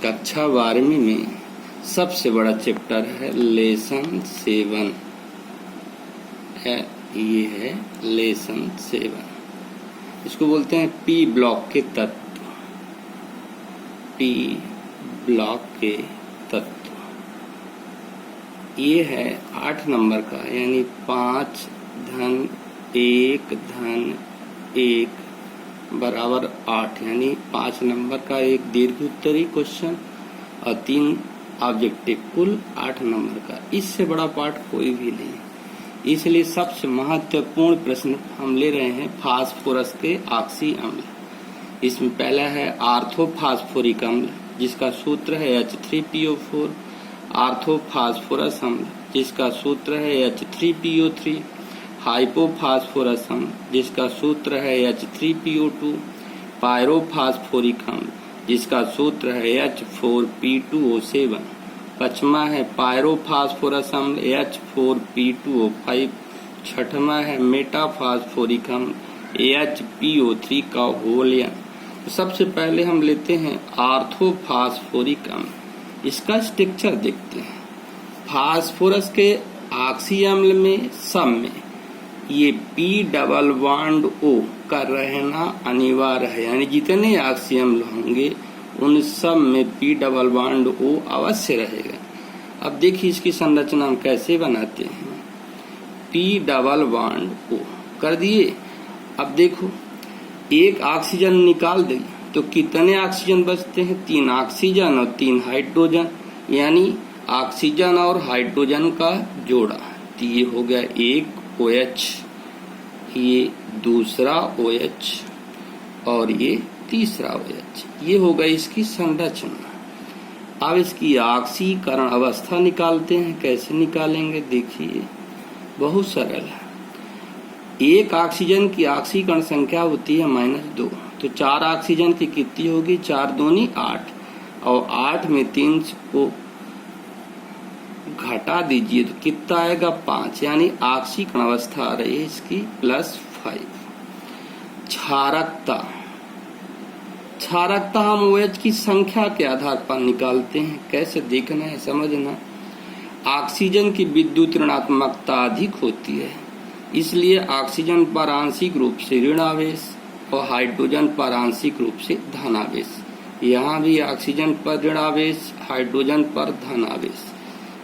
कक्षा 12वीं में सबसे बड़ा चैप्टर है लेसन 7 है। ये है लेसन 7। इसको बोलते हैं पी ब्लॉक के तत्व। पी ब्लॉक के तत्व ये है 8 नंबर का, यानी 5 धन 1 धन 1 बराबर 8, यानी 5 नंबर का एक दीर्घ उत्तरी क्वेश्चन और 3 ऑब्जेक्टिव, कुल 8 नंबर का। इससे बड़ा पार्ट कोई भी नहीं, इसलिए सबसे महत्वपूर्ण प्रश्न हम ले रहे हैं फास्फोरस के ऑक्सी अम्ल। इसमें पहला है आर्थोफास्फोरिक अम्ल, जिसका सूत्र है H3PO4, आर्थोफास्फोरस अम्ल जिसका सूत्र है H3PO3, हाइपोफास्फोरस अम्ल जिसका सूत्र है H3PO2, पायरोफास्फोरिक अम्ल जिसका सूत्र है H4P2O7, पांचवा है पायरोफास्फोरस अम्ल H4P2O5, छठवां है मेटाफास्फोरिक अम्ल HPO3 का होल यन। तो सबसे पहले हम लेते हैं आर्थोफास्फोरिक अम्ल। इसका स्ट्रक्चर देखते हैं। फास्फोरस के ऑक्सी अम्ल में सब में ये P डबल बॉन्ड O का रहना अनिवार्य है, यानी जितने ऑक्सी अम्ल होंगे उन सब में P डबल बॉन्ड O अवश्य रहेगा। अब देखिए इसकी संरचना हम कैसे बनाते हैं। P डबल बॉन्ड O कर दिए। अब देखो एक ऑक्सीजन निकाल दें तो कितने ऑक्सीजन बचते हैं? 3 ऑक्सीजन और 3 हाइड्रोजन, यानी ऑक्सीजन और हाइड्रोजन का जोड़ा। तो ये हो गया एक OH, ये दूसरा OH और ये तीसरा OH। ये हो गई इसकी संरचना। अब इसकी ऑक्सीकरण अवस्था निकालते हैं। कैसे निकालेंगे? देखिए बहुत सरल है। एक ऑक्सीजन की ऑक्सीकरण संख्या होती है -2, तो 4 ऑक्सीजन की कितनी होगी? 4 दूनी 8, और 8 में 3 को घटा दीजिए तो कितना आएगा? 5, यानी ऑक्सीकरण अवस्था आ रही है इसकी +5। क्षारकता, क्षारकता हम OH की संख्या के आधार पर निकालते हैं। कैसे देखना है, समझना। ऑक्सीजन की विद्युत ऋणात्मकता अधिक होती है, इसलिए ऑक्सीजन पर आंशिक रूप से ऋण आवेश और हाइड्रोजन पर आंशिक रूप से धन आवेश। यहाँ भी ऑक्सीजन पर ऋण आवेश, हाइड्रोजन पर धन आवेश।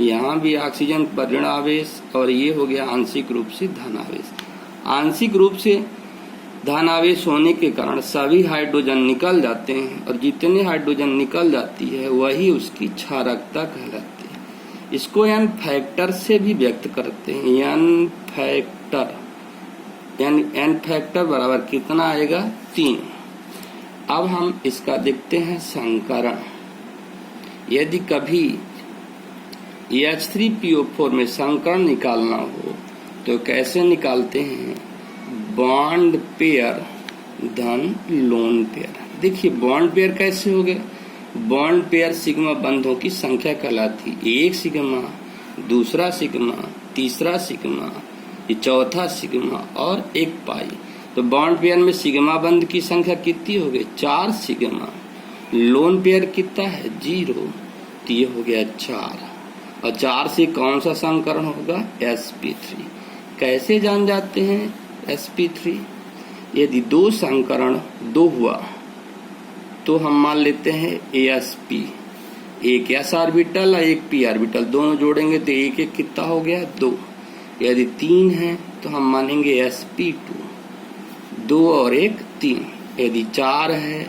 यहाँ भी ऑक्सीजन पर ऋण आवेश और ये हो गया आंशिक रूप से धन आवेश। आंशिक रूप से धन आवेश होने के कारण सभी हाइड्रोजन निकल जाते हैं, और जितने हाइड्रोजन निकल जाती है वही उसकी क्षारकता कहलाती है। इसको एन फैक्टर से भी व्यक्त करते हैं। एन फैक्टर, यानी एन फैक्टर बराबर कितना आएगा? 3। अब हम इसका देखते हैं संकरण। यदि कभी H3PO4 में संकरण निकालना हो तो कैसे निकालते हैं? बॉन्ड पेयर धन लोन पेयर। देखिए बॉन्ड पेयर कैसे हो गए? बॉन्ड पेयर सिग्मा बंधों की संख्या कहलाती। एक सिग्मा, दूसरा सिग्मा, तीसरा सिग्मा, ये चौथा सिग्मा और एक पाई। तो बॉन्ड पेयर में सिग्मा बंध की संख्या कितनी हो गई? 4 सिग्मा। लोन पेयर कितना है? 0। तो ये हो गया 4, और 4 से कौन सा संकरण होगा? sp3। कैसे जान जाते हैं sp3? यदि 2 संकरण 2 हुआ तो हम मान लेते हैं asp, एक s ऑर्बिटल और एक p ऑर्बिटल, दोनों जोड़ेंगे तो एक एक कितना हो गया? 2। यदि 3 है तो हम मानेंगे sp2, 2 और 1 3। यदि 4 है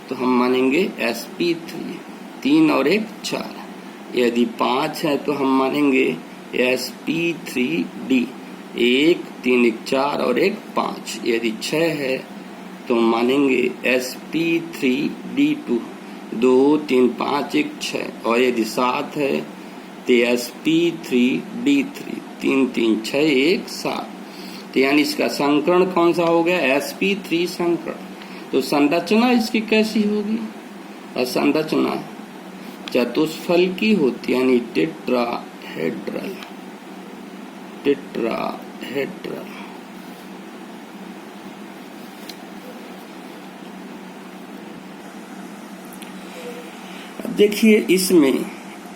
तो हम मानेंगे sp3, 3 और 1 4। यदि 5 है तो हम मानेंगे sp3d, 1 3 1 4 और 1 5। यदि 6 है तो मानेंगे sp3d2, 2 3 5 1 6। और यदि 7 है तो sp3d3, 3 3 6 1 7। तो यानी इसका संकरण कौन सा हो गया? sp3 संकरण। तो संरचना इसकी कैसी होगी? और संरचना चतुष्फल की होती है, यानी टेट्राहेड्रल। टेट्राहेड्रल। देखिए इसमें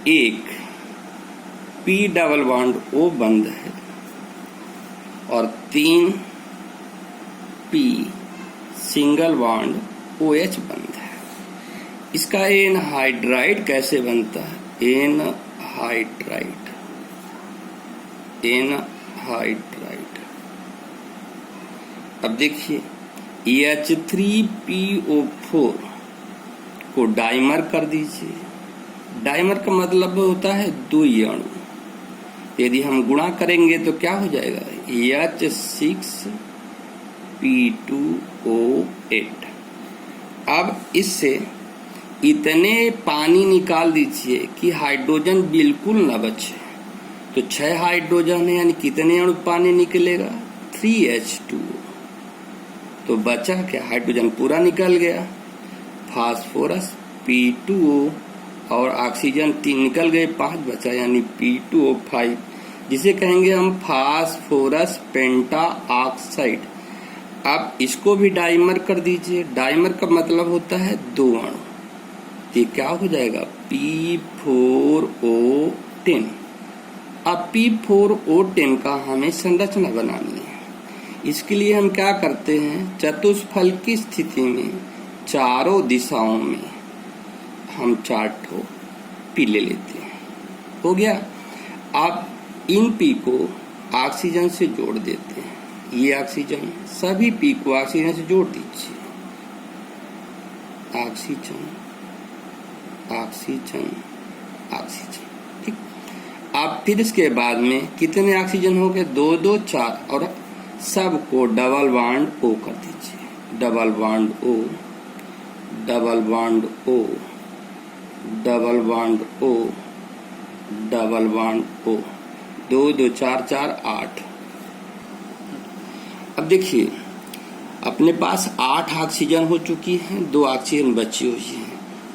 एक पी डबल बॉन्ड ओ बंद है और 3 P single bond O H बंद है। इसका एनहाइड्राइड कैसे बनता है? एनहाइड्राइड अब देखिए H3PO4 को डाइमर कर दीजिए। डाइमर का मतलब होता है 2 अणु। यदि हम गुणा करेंगे तो क्या हो जाएगा? H6P2O8। अब इससे इतने पानी निकाल दीजिए कि हाइड्रोजन बिल्कुल न बचे। तो 6 हाइड्रोजन है, यानी कितने अणु पानी निकलेगा? 3H2। तो बचा क्या? हाइड्रोजन पूरा निकल गया। फास्फोरस P2O और ऑक्सीजन 3 निकल गए, 5 बचा यानी P2O5, जिसे कहेंगे हम फास्फोरस पेंटा ऑक्साइड। अब इसको भी डाइमर कर दीजिए। डाइमर का मतलब होता है 2 अणु। ये क्या हो जाएगा? P4O10। अब P4O10 का हमें संरचना बनानी है। इसके लिए हम क्या करते हैं? चतुष्फल की स्थिति में चारों दिशाओं में हम 4 ठो पी ले लेते हैं। हो गया। अब इन पी को ऑक्सीजन से जोड़ देते हैं। ये ऑक्सीजन, सभी पी को ऑक्सीजन से जोड़ दीजिए। ऑक्सीजन ऑक्सीजन ऑक्सीजन, ठीक। अब फिर इसके बाद में कितने ऑक्सीजन हो गए? 2 2 4 और सबको डबल बॉन्ड ओ कर दीजिए। Double bond O, double bond O, double bond O, double bond O. 2 2 4 4 8। अब देखिए अपने पास 8 ऑक्सीजन हो चुकी हैं, 2 ऑक्सीजन बची हुई है।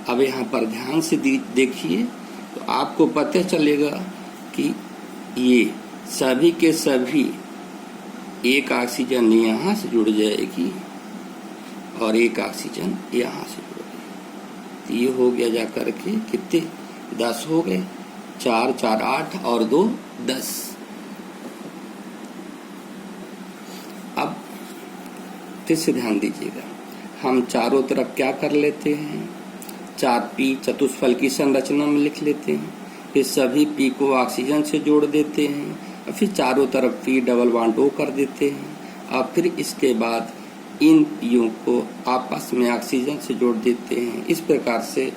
अब यहाँ पर ध्यान से देखिए तो आपको पता चलेगा कि ये सभी के सभी एक ऑक्सीजन यहाँ से जुड़ जाएगी और एक ऑक्सीजन यहाँ से जुड़ जाएगी। तो ये हो गया जा करके कितने? 10 हो गए। 4 4 8 और 2 10। अब फिर से ध्यान दीजिएगा, हम चारों तरफ क्या कर लेते हैं? 4 पी चतुष्फल की संरचना में लिख लेते हैं। फिर सभी पी को ऑक्सीजन से जोड़ देते हैं और फिर चारों तरफ पी डबल बॉन्ड ओ कर देते हैं। और फिर इसके बाद इन पीओ को आपस में ऑक्सीजन से जोड़ देते हैं। इस प्रकार से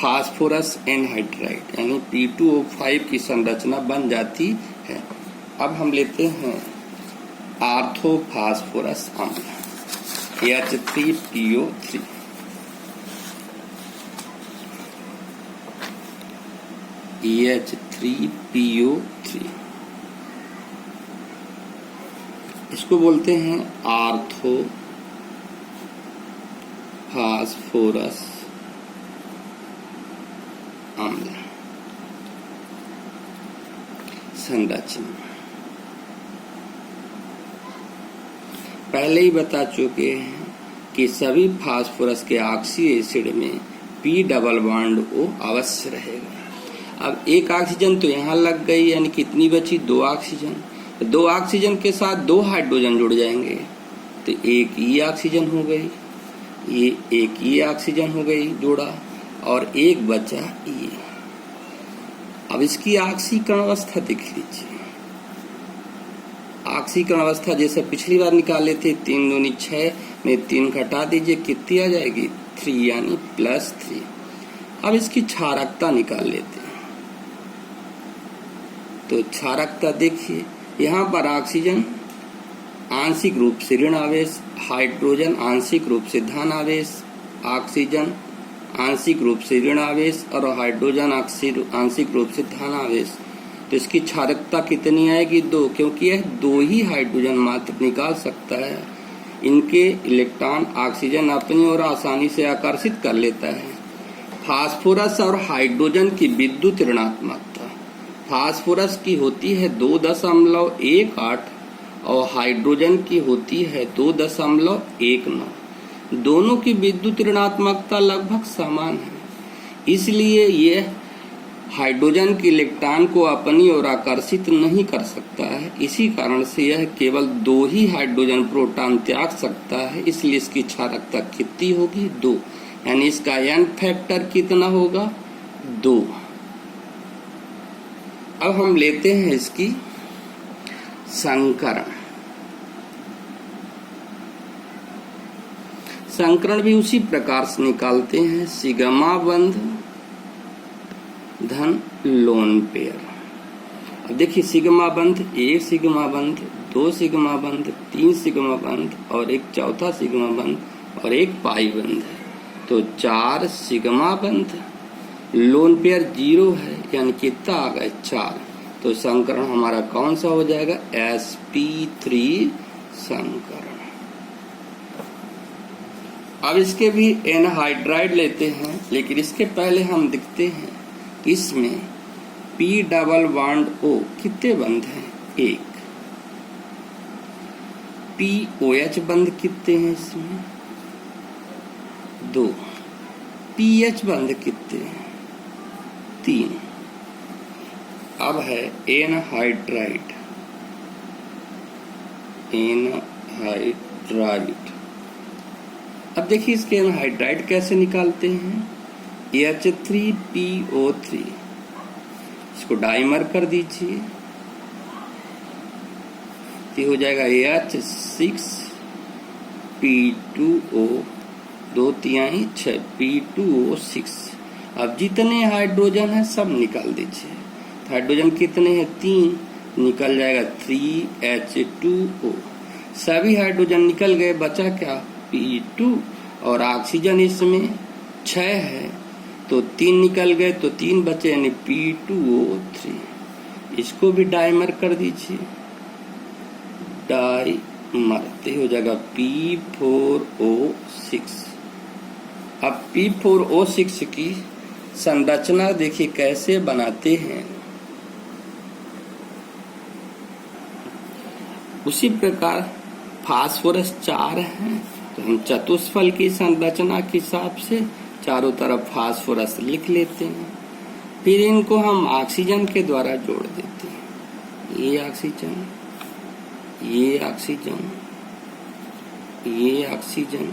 फास्फोरस एनहाइड्राइड यानी P2O5 की संरचना बन जाती है। अब हम लेते हैं आर्थोफास्फोरस अम्ल H3PO3। H3PO3 इसको बोलते हैं आर्थोफास्फोरस अम्ल। संरचना पहले ही बता चुके हैं कि सभी फास्फोरस के ऑक्सी एसिड में पी डबल बॉन्ड ओ अवश्य रहेगा। अब एक ऑक्सीजन तो यहाँ लग गई, यानी कितनी बची? 2 ऑक्सीजन। 2 ऑक्सीजन के साथ 2 हाइड्रोजन जुड़ जाएंगे तो एक ही ऑक्सीजन हो गई। ये एक ही ऑक्सीजन हो गई जोड़ा और एक बचा ये। अब इसकी ऑक्सीकरण अवस्था देख लीजिए। ऑक्सीकरण अवस्था जैसे पिछली बार निकाले थे 3 दूनी 6 में 3 घटा दीजिए, कितनी आ जाएगी? 3 यानी +3। अब इसकी क्षारकता निकाल लेते हैं। तो क्षारकता देखिए, यहाँ पर ऑक्सीजन आंशिक रूप से ऋण आवेश, हाइड्रोजन आंशिक रूप से धन आवेश, ऑक्सीजन आंशिक रूप से ऋण आवेश और हाइड्रोजन आंशिक रूप से धन आवेश। तो इसकी क्षारकता कितनी आएगी? 2, क्योंकि यह 2 ही हाइड्रोजन मात्र निकाल सकता है। इनके इलेक्ट्रॉन ऑक्सीजन अपनी ओर आसानी से आकर्षित कर लेता है। फास्फोरस और हाइड्रोजन की विद्युत ऋणात्मकता फास्फोरस की होती है 2.18 और हाइड्रोजन की होती है 2.19। दोनों की विद्युत ऋणात्मकता लगभग समान है। इसलिए ये हाइड्रोजन के इलेक्ट्रॉन को अपनी ओर आकर्षित नहीं कर सकता है। इसी कारण से यह केवल 2 ही हाइड्रोजन प्रोटॉन त्याग सकता है। इसलिए इसकी क्षारकता कितनी होगी? 2, यानी इसका n फैक्टर कितना होगा? 2। अब हम लेते हैं इसकी संकरण। संकरण भी उसी प्रकार से निकालते हैं, सिग्मा बंध धन लोन पेयर। अब देखिए सिग्मा बंध, 1 सिग्मा बंध, 2 सिग्मा बंध, 3 सिग्मा बंध और एक चौथा सिग्मा बंध और एक पाई बंध है, तो 4 सिग्मा बंध। लोन पेयर 0 है, यानी कितना आ गए? 4। तो संकरण हमारा कौन सा हो जाएगा? sp3 संकरण। अब इसके भी एनहाइड्राइड लेते हैं, लेकिन इसके पहले हम देखते हैं इसमें P डबल बॉन्ड O कितने बंध हैं? 1। POH बंध कितने हैं इसमें? 2। PH बंध कितने हैं? 3। अब है एनहाइड्राइड। अब देखिए इसके एनहाइड्राइड कैसे निकालते हैं? H3PO3, इसको डाइमर कर दीजिए, ये हो जाएगा H6P2O, 2 तिहाई 6 P2O6। अब जितने हाइड्रोजन है सब निकाल दीजिए। हाइड्रोजन कितने हैं? 3, निकल जाएगा 3H2O। सभी हाइड्रोजन निकल गए, बचा क्या? P2। और ऑक्सीजन इसमें 6 है, तो 3 निकल गए, तो 3 बचे, यानी P2O3। इसको भी डाइमर कर दीजिए, डाइमर, तो हो जाएगा P4O6। अब P4O6 की संरचना देखिए कैसे बनाते हैं। उसी प्रकार फास्फोरस 4 है, तो हम चतुष्फल की संरचना के हिसाब से चारों तरफ फास्फोरस लिख लेते हैं। फिर इनको हम ऑक्सीजन के द्वारा जोड़ देते हैं। ये ऑक्सीजन, ये ऑक्सीजन, ये ऑक्सीजन,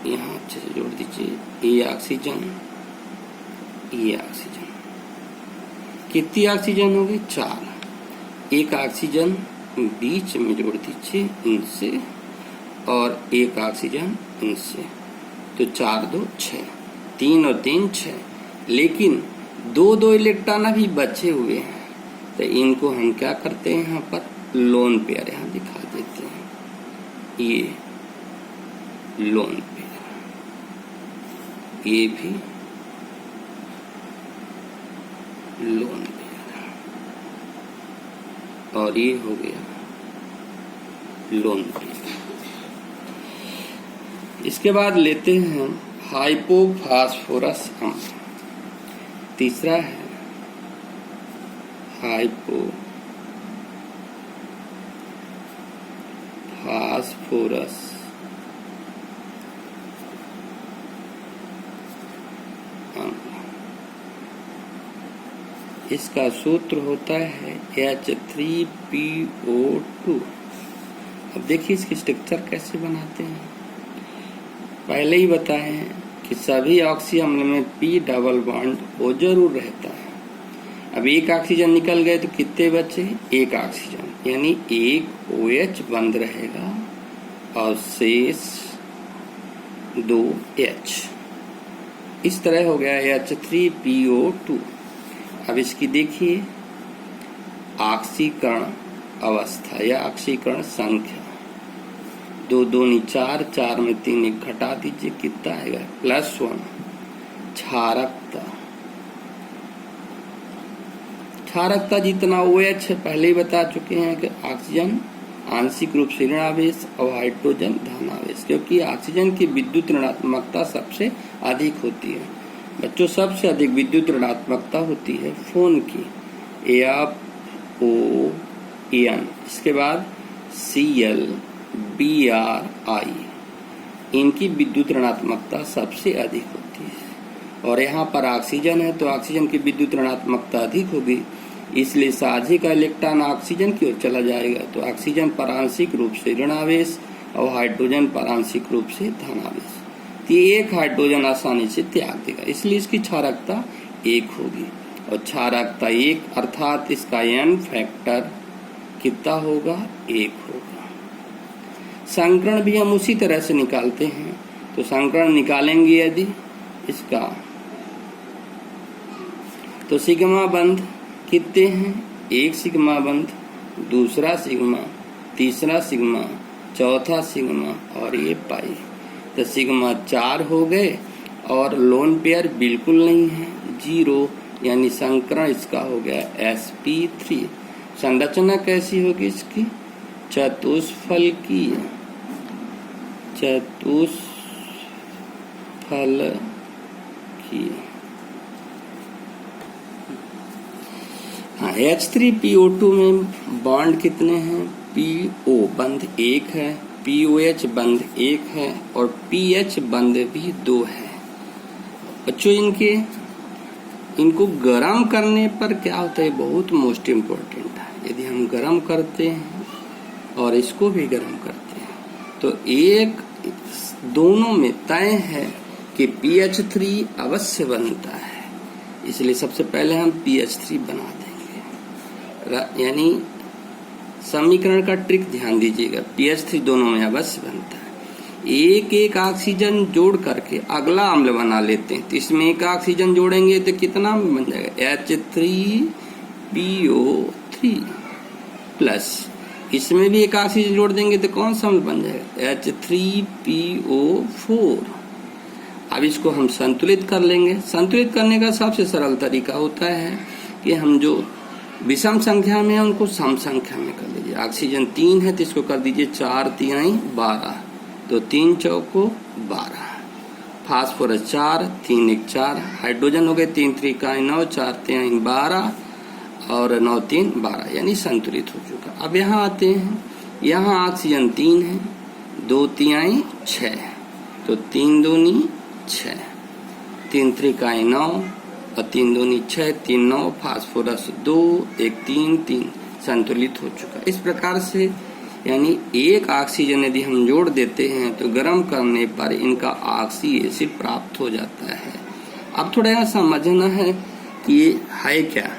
यहाँ अच्छे से जोड़ दीजिए, ये ऑक्सीजन, ये ऑक्सीजन। कितनी ऑक्सीजन हो गई? 4। एक ऑक्सीजन बीच में जोड़ दीजिए इनसे, और एक ऑक्सीजन इनसे, तो 4 2 6, 3 और 3 6। लेकिन 2 इलेक्ट्रॉन अभी बचे हुए हैं, तो इनको हम क्या करते हैं? यहाँ पर लोन पेयर यहाँ दिखा देते हैं, ये लोन पेयर, ये भी लोन पेयर, और ये हो गया लोन पेयर। इसके बाद लेते हैं हम हाइपोफास्फोरस अम्ल। तीसरा है हाइपोफास्फोरस अम्ल। इसका सूत्र होता है H3PO2। अब देखिए इसकी स्ट्रक्चर कैसे बनाते हैं। पहले ही बताए हैं कि सभी ऑक्सी अम्ल में P डबल बॉन्ड O जरूर रहता है। अब एक ऑक्सीजन निकल गए तो कितने बचे? एक ऑक्सीजन, यानी एक OH बंद रहेगा और शेष 2 H। इस तरह हो गया H3PO2। अब इसकी देखिए ऑक्सीकरण अवस्था या ऑक्सीकरण संख्या, 2 2 4, 4 में 3 एक घटा दीजिए, कितना आएगा? +1। क्षारकता, क्षारकता जितना OH है पहले ही बता चुके हैं कि ऑक्सीजन आंशिक रूप से ऋणावेश और हाइड्रोजन धनावेश, क्योंकि ऑक्सीजन की विद्युत ऋणात्मकता सबसे अधिक होती है। बच्चों सबसे अधिक विद्युत ऋणात्मकता होती है फोन की, FON। इसके बाद Cl, Bri, इनकी विद्युत ऋणात्मकता सबसे अधिक होती है। और यहाँ पर ऑक्सीजन है तो ऑक्सीजन की विद्युत ऋणात्मकता अधिक होगी, इसलिए साझे का इलेक्ट्रॉन ऑक्सीजन की ओर चला जाएगा। तो ऑक्सीजन पारंशिक रूप से ऋणावेश और हाइड्रोजन पारंशिक रूप से धनावेश। तो एक हाइड्रोजन आसानी से त्याग देगा, इसलिए इसकी क्षारकता 1 होगी। और क्षारकता 1 अर्थात इसका n फैक्टर कितना होगा? 1 होगा। संकरण भी हम उसी तरह से निकालते हैं। तो संकरण निकालेंगे यदि इसका, तो सिग्मा बंध कितने हैं? 1 सिग्मा बंध, दूसरा सिग्मा, तीसरा सिग्मा, चौथा सिग्मा और ये पाई। तो सिग्मा 4 हो गए और लोन पेयर बिल्कुल नहीं है, 0, यानी संकरण इसका हो गया sp3। संरचना कैसी होगी इसकी? चतुष्फल की, चतुष्फल की। हाँ, H3PO2 में बॉन्ड कितने हैं? PO बंध 1 है, POH बंध 1 है और PH बंध भी 2 है। बच्चों इनको गर्म करने पर क्या होता है? बहुत मोस्ट इम्पोर्टेंट है। यदि हम गर्म करते हैं और इसको भी गर्म करते हैं तो एक दोनों में तय है कि PH3 अवश्य बनता है, इसलिए सबसे पहले हम PH3 बना देंगे। यानी समीकरण का ट्रिक ध्यान दीजिएगा, PH3 दोनों में अवश्य बनता है। एक एक ऑक्सीजन जोड़ करके अगला अम्ल बना लेते हैं। तो इसमें एक ऑक्सीजन जोड़ेंगे तो कितना अम्ल बन जाएगा? H3PO3 प्लस इसमें भी एक ऑक्सीजन जोड़ देंगे तो कौन सा अम्ल बन जाएगा? H3PO4। अब इसको हम संतुलित कर लेंगे। संतुलित करने का सबसे सरल तरीका होता है कि हम जो विषम संख्या में है उनको सम संख्या में कर लीजिए। ऑक्सीजन 3 है तो इसको कर दीजिए 4 तिहाई 12, तो 3 चौको 12। फास्फोरस 4, 3 1 4। हाइड्रोजन हो गए 3 3 9, 4 3 12 और 9 3 12, यानी संतुलित हो चुका। अब यहाँ आते हैं, यहाँ ऑक्सीजन 3 है, 2 3 6, तो 3 दूनी 6, 3 3 9 और 3 दूनी 6, 3 9। फास्फोरस 2 1 3 3, संतुलित हो चुका। इस प्रकार से यानी एक ऑक्सीजन यदि हम जोड़ देते हैं तो गर्म करने पर इनका ऑक्सी एसिड प्राप्त हो जाता है। अब थोड़ा यहाँ समझना है कि ये है क्या।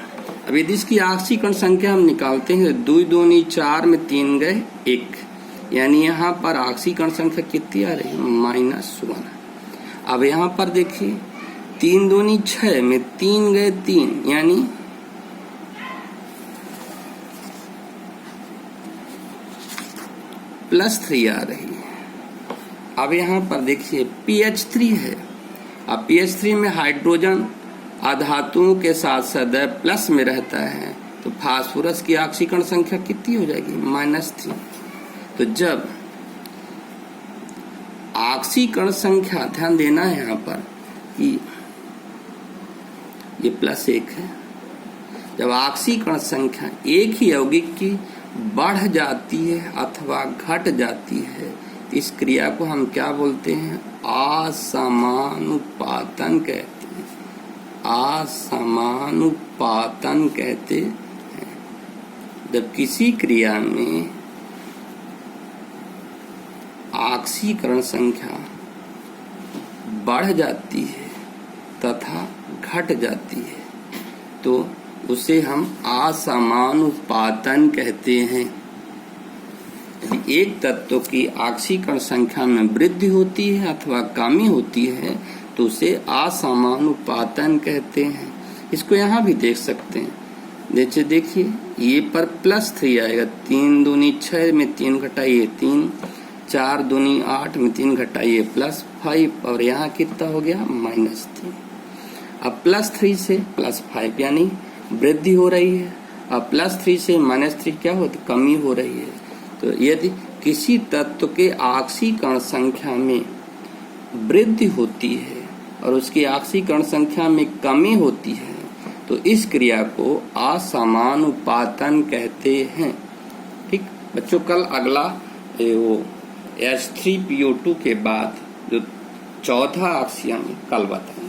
अब यदि इसकी ऑक्सीकरण संख्या हम निकालते हैं, 2 दूनी 4 में 3 गए 1, यानी यहाँ पर ऑक्सीकरण संख्या कितनी आ रही है? -1। अब यहाँ पर देखिए 3 दूनी 6 में 3 गए 3, यानी +3 आ रही है। अब यहाँ पर देखिए PH3 है। अब PH3 में हाइड्रोजन अधातुओं के साथ सदैव प्लस में रहता है, तो फास्फोरस की ऑक्सीकरण संख्या कितनी हो जाएगी? -3। तो जब ऑक्सीकरण संख्या, ध्यान देना है यहाँ पर कि ये +1 है, जब ऑक्सीकरण संख्या एक ही यौगिक की बढ़ जाती है अथवा घट जाती है, इस क्रिया को हम क्या बोलते हैं? असमानुपातन कहते हैं। असमानुपातन कहते हैं। जब किसी क्रिया में ऑक्सीकरण संख्या बढ़ जाती है तथा घट जाती है तो उसे हम असमानुपातन कहते हैं। एक तत्व की ऑक्सीकरण संख्या में वृद्धि होती है अथवा कमी होती है तो उसे असमानुपातन कहते हैं। इसको यहाँ भी देख सकते हैं। जैसे देखिए ये पर +3 आएगा, 3 दूनी 6 में 3 घटाइए 3, 4 दूनी 8 में 3 घटाइए +5, और यहाँ कितना हो गया? -3। अब +3 से +5 यानी वृद्धि हो रही है, अब +3 से -3 क्या होती? कमी हो रही है। तो यदि किसी तत्व के ऑक्सीकरण संख्या में वृद्धि होती है और उसकी ऑक्सीकरण संख्या में कमी होती है तो इस क्रिया को असमानुपातन कहते हैं। ठीक बच्चों, कल अगला वो H3PO2 के बाद जो चौथा ऑक्सीजन कल बताएंगे।